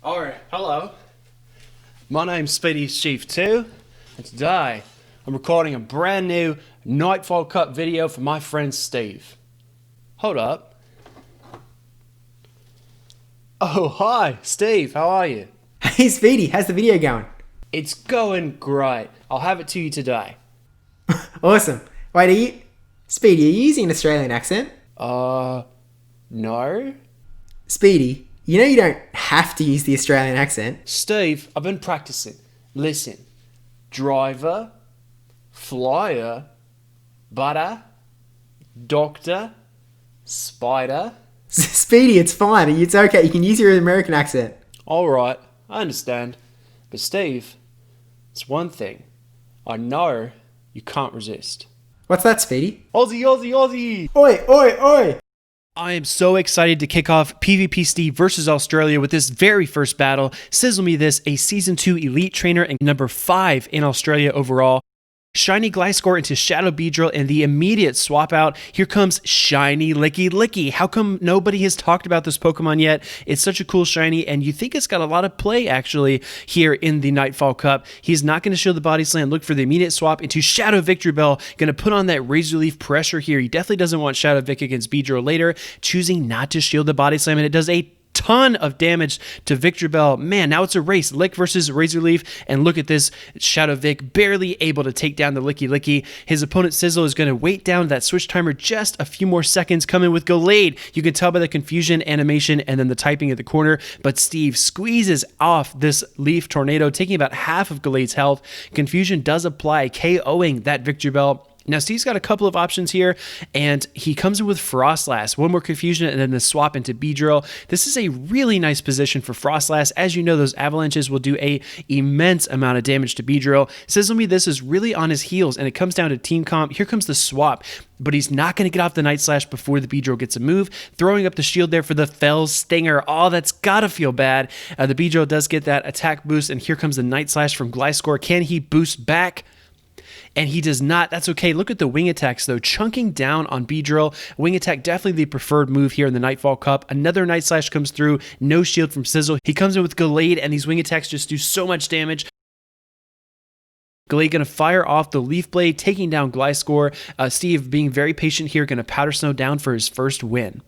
Alright, hello. My name's SpeediestChief2, and today I'm recording a brand new Nightfall Cup video for my friend Steve. Hold up. Oh, hi, Steve, how are you? Hey Speedy, how's the video going? It's going great. I'll have it to you today. Awesome. Wait, Speedy, are you using an Australian accent? No? Speedy, you know you don't have to use the Australian accent. Steve, I've been practicing. Listen. Driver, flyer, butter, doctor, spider. Speedy, it's fine. It's okay. You can use your American accent. Alright, I understand. But Steve, it's one thing I know you can't resist. What's that, Speedy? Aussie, Aussie, Aussie! Oi, oi, oi! I am so excited to kick off PvP Steve versus Australia with this very first battle. cizzlemethis, a Season 2 Elite Trainer and number 5 in Australia overall. Shiny Gliscor into Shadow Beedrill and the immediate swap out. Here comes Shiny Lickyyy. How come nobody has talked about this Pokemon yet? It's such a cool shiny, and you think it's got a lot of play actually here in the Nightfall Cup. He's not going to show the Body Slam. Look for the immediate swap into Shadow Victreebel. Going to put on that Razor Leaf pressure here. He definitely doesn't want Shadow Vic against Beedrill later, choosing not to shield the Body Slam, and it does a ton of damage to Victreebel. Man, now it's a race. Lick versus Razor Leaf, and look at this. Shadow Vic barely able to take down the Lickyyy. His opponent Sizzle is going to wait down that switch timer just a few more seconds. Coming with Gallade. You can tell by the confusion animation and then the typing at the corner, but Steve squeezes off this Leaf Tornado, taking about half of Gallade's health. Confusion does apply, KOing that Victreebel. Now, Steve's got a couple of options here, and he comes in with Frostlass. One more Confusion, and then the swap into Beedrill. This is a really nice position for Frostlass. As you know, those avalanches will do a immense amount of damage to Beedrill. cizzlemethis is really on his heels, and it comes down to team comp. Here comes the swap, but he's not going to get off the Night Slash before the Beedrill gets a move. Throwing up the shield there for the Fell Stinger. Oh, that's got to feel bad. The Beedrill does get that attack boost, and here comes the Night Slash from Gliscor. Can he boost back? And he does not. That's okay. Look at the wing attacks, though. Chunking down on Beedrill. Wing attack, definitely the preferred move here in the Nightfall Cup. Another Night Slash comes through. No shield from Sizzle. He comes in with Gallade, and these wing attacks just do so much damage. Gallade going to fire off the Leaf Blade, taking down Gliscor. Steve being very patient here, going to Powder Snow down for his first win.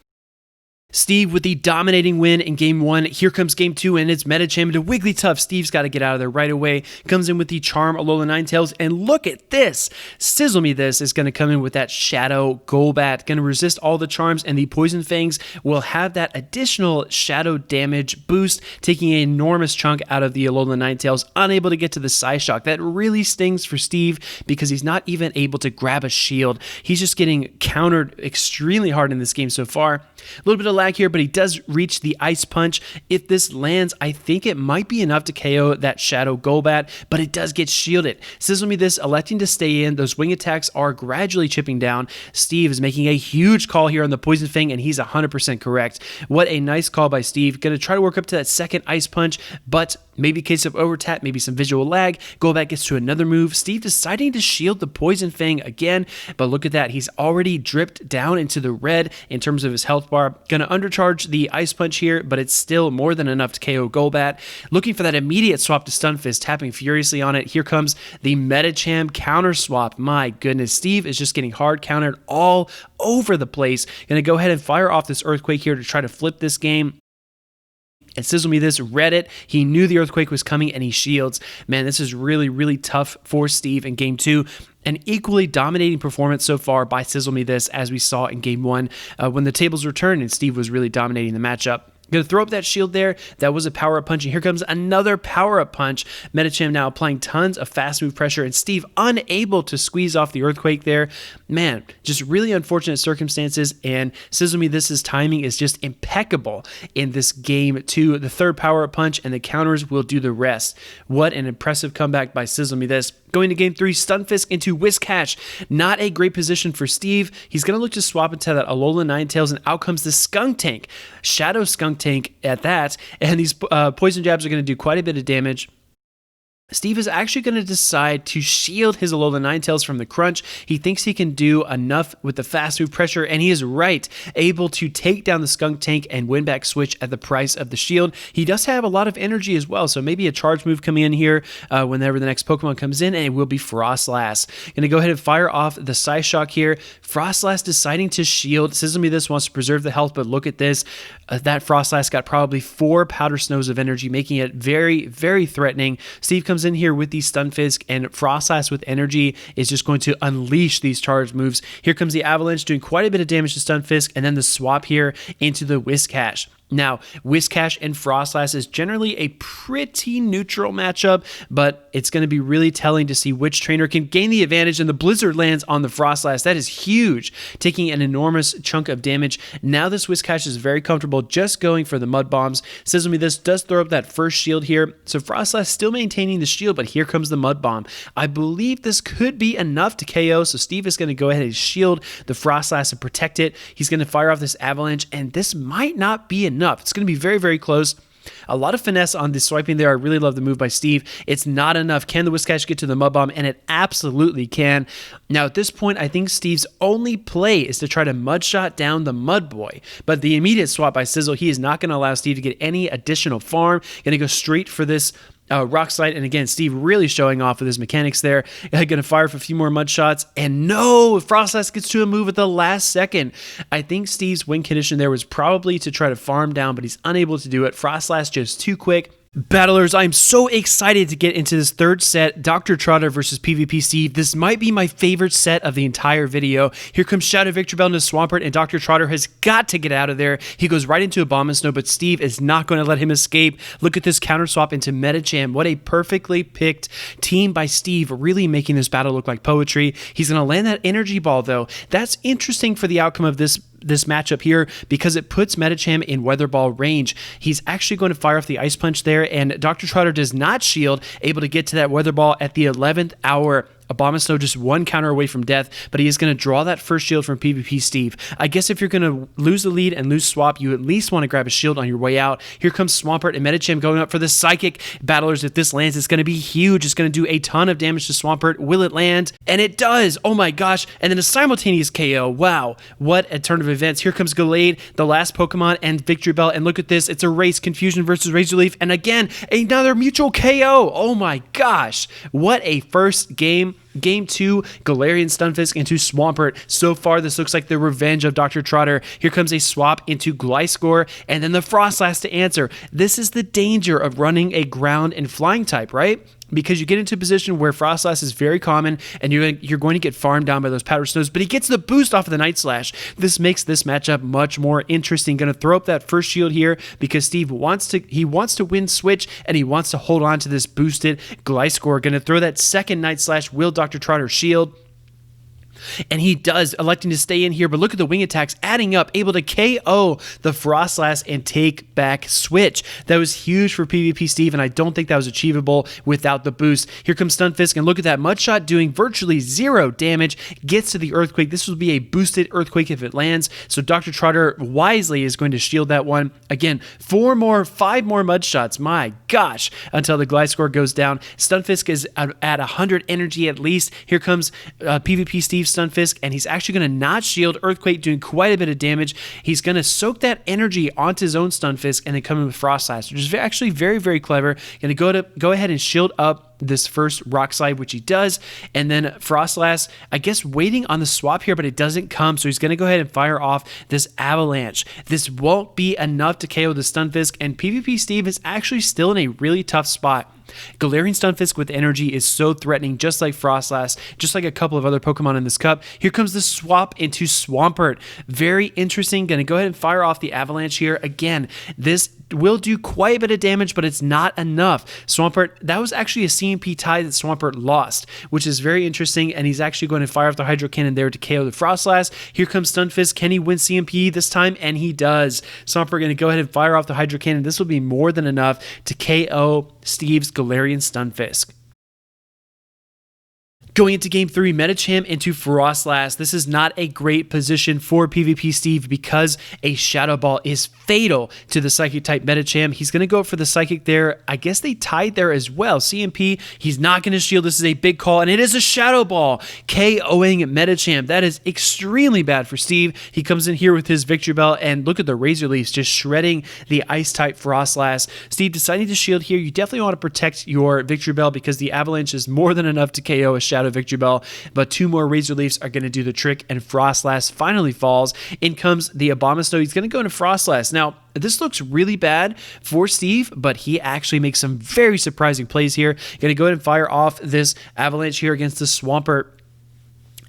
Steve with the dominating win in Game 1. Here comes Game 2, and it's Medicham to Wigglytuff. Steve's got to get out of there right away. Comes in with the Charm Alola Ninetales, and look at this. cizzlemethis is going to come in with that Shadow Golbat. Going to resist all the charms, and the Poison Fangs will have that additional Shadow damage boost, taking an enormous chunk out of the Alola Ninetales. Unable to get to the Psyshock. That really stings for Steve because he's not even able to grab a shield. He's just getting countered extremely hard in this game so far. A little bit of lag here, but he does reach the Ice Punch. If this lands, I think it might be enough to KO that Shadow Golbat, but it does get shielded. cizzlemethis electing to stay in. Those wing attacks are gradually chipping down. Steve is making a huge call here on the Poison Fang, and he's 100% correct. What a nice call by Steve. Going to try to work up to that second Ice Punch, but maybe a case of overtap, maybe some visual lag. Golbat gets to another move. Steve deciding to shield the Poison Fang again, but look at that. He's already dripped down into the red in terms of his health bar. Going to undercharge the Ice Punch here, but it's still more than enough to KO Golbat. Looking for that immediate swap to Stunfisk, tapping furiously on it. Here comes the Medicham counter swap. My goodness, Steve is just getting hard countered all over the place. Going to go ahead and fire off this Earthquake here to try to flip this game. And cizzlemethis read it. He knew the Earthquake was coming, and he shields. Man, this is really, really tough for Steve in Game 2. An equally dominating performance so far by cizzlemethis as we saw in Game 1 when the tables returned and Steve was really dominating the matchup. Going to throw up that shield there. That was a power-up punch, and here comes another power-up punch. Medicham now applying tons of fast move pressure, and Steve unable to squeeze off the Earthquake there. Man, just really unfortunate circumstances, and cizzlemethis' timing is just impeccable in this Game 2. The third power-up punch, and the counters will do the rest. What an impressive comeback by cizzlemethis. Going to Game 3, Stunfisk into Whiscash. Not a great position for Steve. He's going to look to swap into that Alola Ninetales, and out comes the Skunk Tank. Shadow Skunk Tank at that, and these Poison Jabs are going to do quite a bit of damage. Steve is actually going to decide to shield his Alola Ninetales from the crunch. He thinks he can do enough with the fast move pressure, and he is right, able to take down the Skunk Tank and win back Switch at the price of the shield. He does have a lot of energy as well, so maybe a charge move coming in here whenever the next Pokemon comes in, and it will be Frostlass. Going to go ahead and fire off the Psyshock here. Frostlass deciding to shield. SizzleMethis wants to preserve the health, but look at this. That Frostlass got probably 4 Powder Snows of energy, making it very, very threatening. Steve comes in here with the Stunfisk, and Frostlass with energy is just going to unleash these charge moves. Here comes the Avalanche doing quite a bit of damage to Stunfisk, and then the swap here into the Whiscash. Now, Whiscash and Frostlass is generally a pretty neutral matchup, but it's going to be really telling to see which trainer can gain the advantage, and the Blizzard lands on the Frostlass. That is huge, taking an enormous chunk of damage. Now this Whiscash is very comfortable just going for the Mud Bombs. SizzleMethis does throw up that first shield here, so Frostlass still maintaining the shield, but here comes the Mud Bomb. I believe this could be enough to KO, so Steve is going to go ahead and shield the Frostlass and protect it. He's going to fire off this Avalanche, and this might not be enough. It's going to be very, very close. A lot of finesse on the swiping there. I really love the move by Steve. It's not enough. Can the Whiscash get to the Mud Bomb? And it absolutely can. Now, at this point, I think Steve's only play is to try to Mud Shot down the Mud Boy. But the immediate swap by Sizzle, he is not going to allow Steve to get any additional farm. Going to go straight for this Rock Slide, and again, Steve really showing off with his mechanics there. Going to fire for a few more Mud Shots, and no, Frostlass gets to a move at the last second. I think Steve's win condition there was probably to try to farm down, but he's unable to do it. Frostlass just too quick. Battlers, I'm so excited to get into this third set, DrTrotter versus PvP Steve. This might be my favorite set of the entire video. Here comes Shadow Victreebel into Swampert, and DrTrotter has got to get out of there. He goes right into Abomasnow, but Steve is not going to let him escape. Look at this counter swap into Medicham. What a perfectly picked team by Steve, really making this battle look like poetry. He's going to land that energy ball, though. That's interesting for the outcome of this matchup here, because it puts Medicham in Weather Ball range. He's actually going to fire off the Ice Punch there, and DrTrotter does not shield, able to get to that Weather Ball at the 11th hour. Abomasnow just one counter away from death, but he is going to draw that first shield from PvP Steve. I guess if you're going to lose the lead and lose swap, you at least want to grab a shield on your way out. Here comes Swampert and Medicham going up for the Psychic. Battlers, if this lands, it's going to be huge. It's going to do a ton of damage to Swampert. Will it land? And it does! Oh my gosh! And then a simultaneous KO. Wow, what a turn of events. Here comes Gallade, the last Pokemon, and Victreebel, and look at this. It's a race, Confusion versus Razor Leaf, and again, another mutual KO. Oh my gosh! What a first game. Game 2, Galarian Stunfisk into Swampert. So far, this looks like the revenge of DrTrotter. Here comes a swap into Gliscor, and then the Frostlass to answer. This is the danger of running a ground and flying type, right? Because you get into a position where Frostlass is very common, and you're going to get farmed down by those Powder Snows, but he gets the boost off of the Night Slash. This makes this matchup much more interesting. Going to throw up that first shield here because Steve wants to win Switch, and he wants to hold on to this boosted Gliscor. Going to throw that second Night Slash. Will DrTrotter shield? And he does, electing to stay in here, but look at the wing attacks adding up, able to KO the Frostlass and take back Switch. That was huge for PvP Steve, and I don't think that was achievable without the boost. Here comes Stunfisk, and look at that Mud Shot doing virtually 0 damage, gets to the Earthquake. This will be a boosted Earthquake if it lands, so DrTrotter wisely is going to shield that one. Again, 5 more Mud Shots, my gosh, until the Gliscor goes down. Stunfisk is at 100 energy at least. Here comes PvP Steve Stunfisk, and he's actually going to not shield. Earthquake doing quite a bit of damage. He's going to soak that energy onto his own Stunfisk and then come in with Frostlass, which is actually very, very clever. Going to go ahead and shield up this first Rock Slide, which he does, and then Frostlass, I guess, waiting on the swap here, but it doesn't come, so he's going to go ahead and fire off this Avalanche. This won't be enough to KO the Stunfisk, and PvP Steve is actually still in a really tough spot. Galarian Stunfisk with energy is so threatening, just like Frostlass, just like a couple of other Pokemon in this cup. Here comes the swap into Swampert. Very interesting. Going to go ahead and fire off the Avalanche here. Again, this will do quite a bit of damage, but it's not enough. Swampert, that was actually a CMP tie that Swampert lost, which is very interesting, and he's actually going to fire off the Hydro Cannon there to KO the Frostlass. Here comes Stunfisk. Can he win CMP this time? And he does. Swampert going to go ahead and fire off the Hydro Cannon. This will be more than enough to KO Steve's Galarian Stunfisk. Going into game 3, Medicham into Frostlass. This is not a great position for PvP Steve because a Shadow Ball is fatal to the Psychic type Medicham. He's going to go for the Psychic there. I guess they tied there as well. CMP, he's not going to shield. This is a big call, and it is a Shadow Ball KOing Medicham. That is extremely bad for Steve. He comes in here with his Victory Bell, and look at the Razor Leafs just shredding the Ice type Frostlass. Steve deciding to shield here. You definitely want to protect your Victory Bell because the Avalanche is more than enough to KO a Shadow Victory Bell, but 2 more Razor Leafs are going to do the trick, and Frostlass finally falls. In comes the Abomasnow. He's going to go into Frostlass. Now, this looks really bad for Steve, but he actually makes some very surprising plays here. Going to go ahead and fire off this Avalanche here against the Swampert.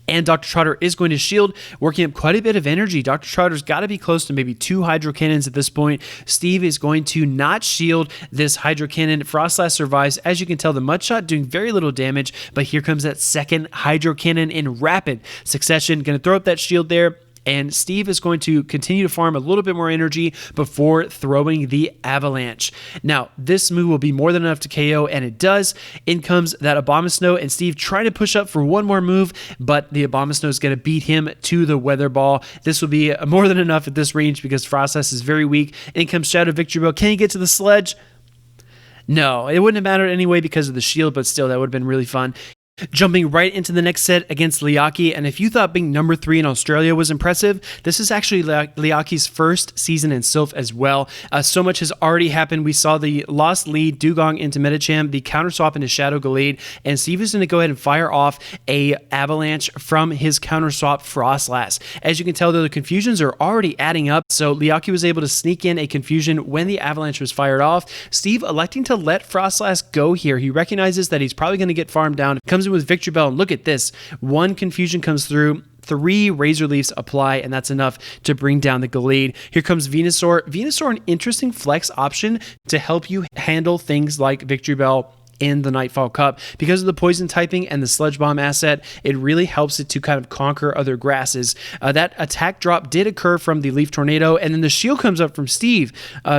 And DrTrotter is going to shield, working up quite a bit of energy. DrTrotter's got to be close to maybe 2 Hydro Cannons at this point. Steve is going to not shield this Hydro Cannon. Frostlass survives. As you can tell, the Mudshot doing very little damage, but here comes that second Hydro Cannon in rapid succession. Going to throw up that shield there. And Steve is going to continue to farm a little bit more energy before throwing the Avalanche. Now, this move will be more than enough to KO, and it does. In comes that Abomasnow, and Steve trying to push up for one more move, but the Abomasnow is going to beat him to the Weather Ball. This will be more than enough at this range because Frostlass is very weak. In comes Shadow Victory Bell. Can he get to the Sledge? No, it wouldn't have mattered anyway because of the shield, but still, that would have been really fun. Jumping right into the next set against Leockyyy, and if you thought being number 3 in Australia was impressive, this is actually Leockyy's first season in Sylph as well. So much has already happened. We saw the lost lead Dugong into Medicham, the counter swap into Shadow Gallade, and Steve is going to go ahead and fire off a Avalanche from his counter swap Frostlass. As you can tell, though, the confusions are already adding up, so Leockyyy was able to sneak in a confusion when the Avalanche was fired off. Steve electing to let Frostlass go here. He recognizes that he's probably going to get farmed down. Comes in with Victory Bell, and look at this. 1 confusion comes through, 3 Razor Leafs apply, and that's enough to bring down the Gallade. Here comes Venusaur. Venusaur, an interesting flex option to help you handle things like Victory Bell in the Nightfall Cup. Because of the poison typing and the Sludge Bomb asset, it really helps it to kind of conquer other grasses. That attack drop did occur from the Leaf Tornado, and then the shield comes up from Steve,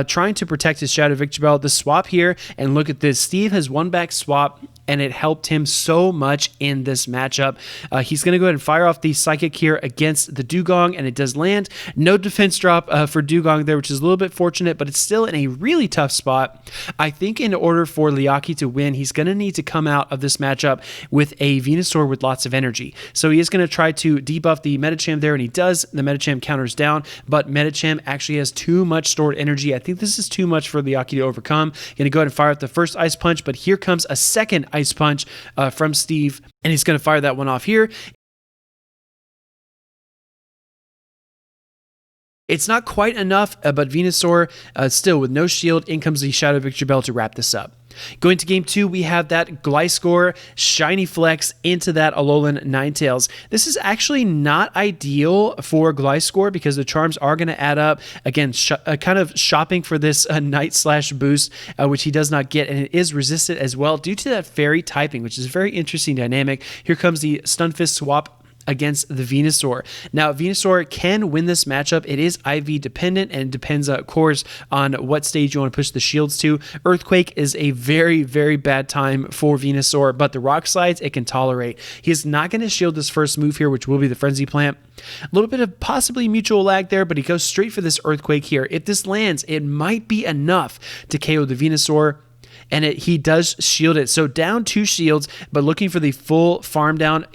trying to protect his Shadow Victory Bell. The swap here, and look at this. Steve has one back swap, and it helped him so much in this matchup. He's going to go ahead and fire off the Psychic here against the Dugong, and it does land. No defense drop for Dugong there, which is a little bit fortunate, but it's still in a really tough spot. I think in order for Leockyyy to win, he's going to need to come out of this matchup with a Venusaur with lots of energy. So he is going to try to debuff the Medicham there, and he does. The Medicham counters down, but Medicham actually has too much stored energy. I think this is too much for Leockyyy to overcome. Going to go ahead and fire out the first Ice Punch, but here comes a second Ice Punch from Steve, and he's going to fire that one off here. It's not quite enough, but Venusaur still with no shield. In comes the Shadow Victory Bell to wrap this up. Going to game 2, we have that Gliscor Shiny Flex into that Alolan Ninetales. This is actually not ideal for Gliscor because the charms are going to add up. Again, kind of shopping for this Night Slash boost, which he does not get, and it is resisted as well due to that Fairy typing, which is a very interesting dynamic. Here comes the Stunfisk swap against the Venusaur. Now, Venusaur can win this matchup. It is IV dependent, and it depends, of course, on what stage you want to push the shields to. Earthquake is a very, very bad time for Venusaur, but the Rock Slides it can tolerate. He is not going to shield this first move here, which will be the Frenzy Plant. A little bit of possibly mutual lag there, but he goes straight for this Earthquake here. If this lands, it might be enough to KO the Venusaur. And he does shield it. So down 2 shields, but looking for the full farm down.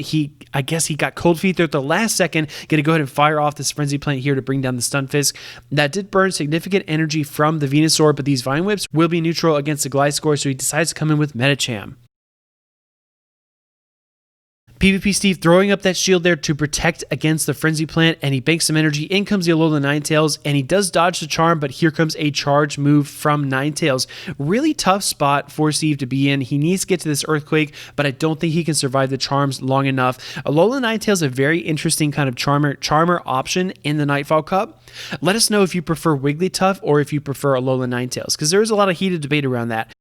I guess he got cold feet there at the last second. Going to go ahead and fire off this Frenzy Plant here to bring down the Stunfisk. That did burn significant energy from the Venusaur, but these Vine Whips will be neutral against the Gliscor, so he decides to come in with Medicham. PvP Steve throwing up that shield there to protect against the Frenzy Plant, and he banks some energy. In comes the Alolan Ninetales, and he does dodge the charm, but here comes a charge move from Ninetales. Really tough spot for Steve to be in. He needs to get to this Earthquake, but I don't think he can survive the charms long enough. Alolan Ninetales is a very interesting kind of charmer option in the Nightfall Cup. Let us know if you prefer Wigglytuff or if you prefer Alolan Ninetales, because there is a lot of heated debate around that.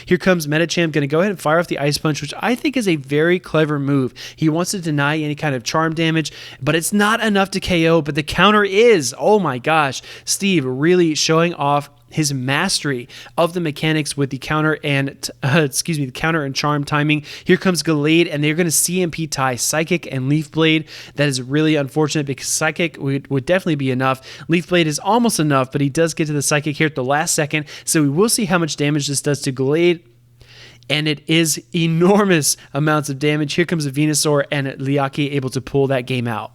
Here comes Medicham, going to go ahead and fire off the Ice Punch, which I think is a very clever move. He wants to deny any kind of charm damage, but it's not enough to KO, but the counter is. Oh my gosh. Steve really showing off his mastery of the mechanics with the counter and the counter and charm timing. Here comes Gallade, and they're going to CMP tie Psychic and Leaf Blade. That is really unfortunate because Psychic would definitely be enough. Leaf Blade is almost enough, but he does get to the Psychic here at the last second, so we will see how much damage this does to Gallade. And it is enormous amounts of damage. Here comes a Venusaur, and Leockyyy able to pull that game out.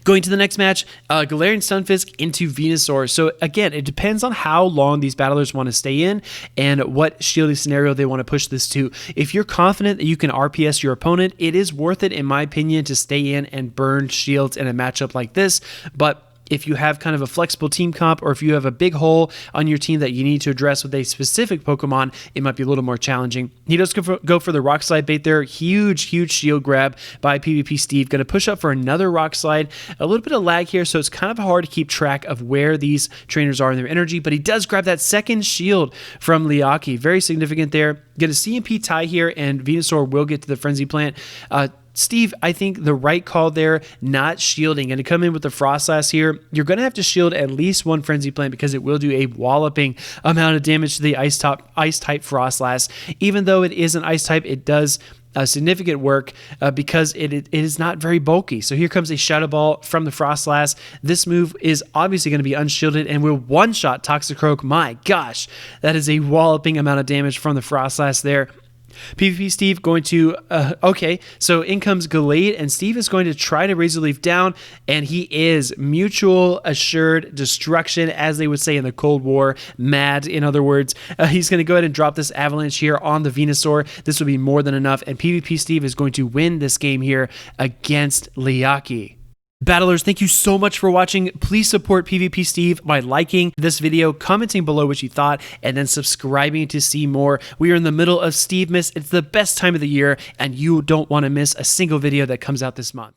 Going to the next match, Galarian Stunfisk into Venusaur. So again, it depends on how long these battlers want to stay in and what shielding scenario they want to push this to. If you're confident that you can RPS your opponent, it is worth it, in my opinion, to stay in and burn shields in a matchup like this. But if you have kind of a flexible team comp, or if you have a big hole on your team that you need to address with a specific Pokemon, it might be a little more challenging. He does go for the Rock Slide bait there. Huge shield grab by PvP Steve. Going to push up for another Rock Slide. A little bit of lag here, so it's kind of hard to keep track of where these trainers are in their energy, but he does grab that second shield from Leockyyy. Very significant there. Going to CMP tie here, and Venusaur will get to the Frenzy Plant. Steve, I think the right call there, not shielding. And to come in with the Frostlass here, you're going to have to shield at least one Frenzy Plant because it will do a walloping amount of damage to the Ice-type Frostlass. Even though it is an Ice-type, it does significant work because it is not very bulky. So here comes a Shadow Ball from the Frostlass. This move is obviously going to be unshielded and will one-shot Toxicroak. My gosh, that is a walloping amount of damage from the Frostlass there. PvP Steve going to, okay, so in comes Gallade, and Steve is going to try to Razor Leaf down, and he is mutual assured destruction, as they would say in the Cold War, mad, in other words. He's going to go ahead and drop this Avalanche here on the Venusaur. This will be more than enough, and PvP Steve is going to win this game here against Leockyyy. Battlers, thank you so much for watching. Please support PvP Steve by liking this video, commenting below what you thought, and then subscribing to see more. We are in the middle of Stevemas. It's the best time of the year, and you don't want to miss a single video that comes out this month.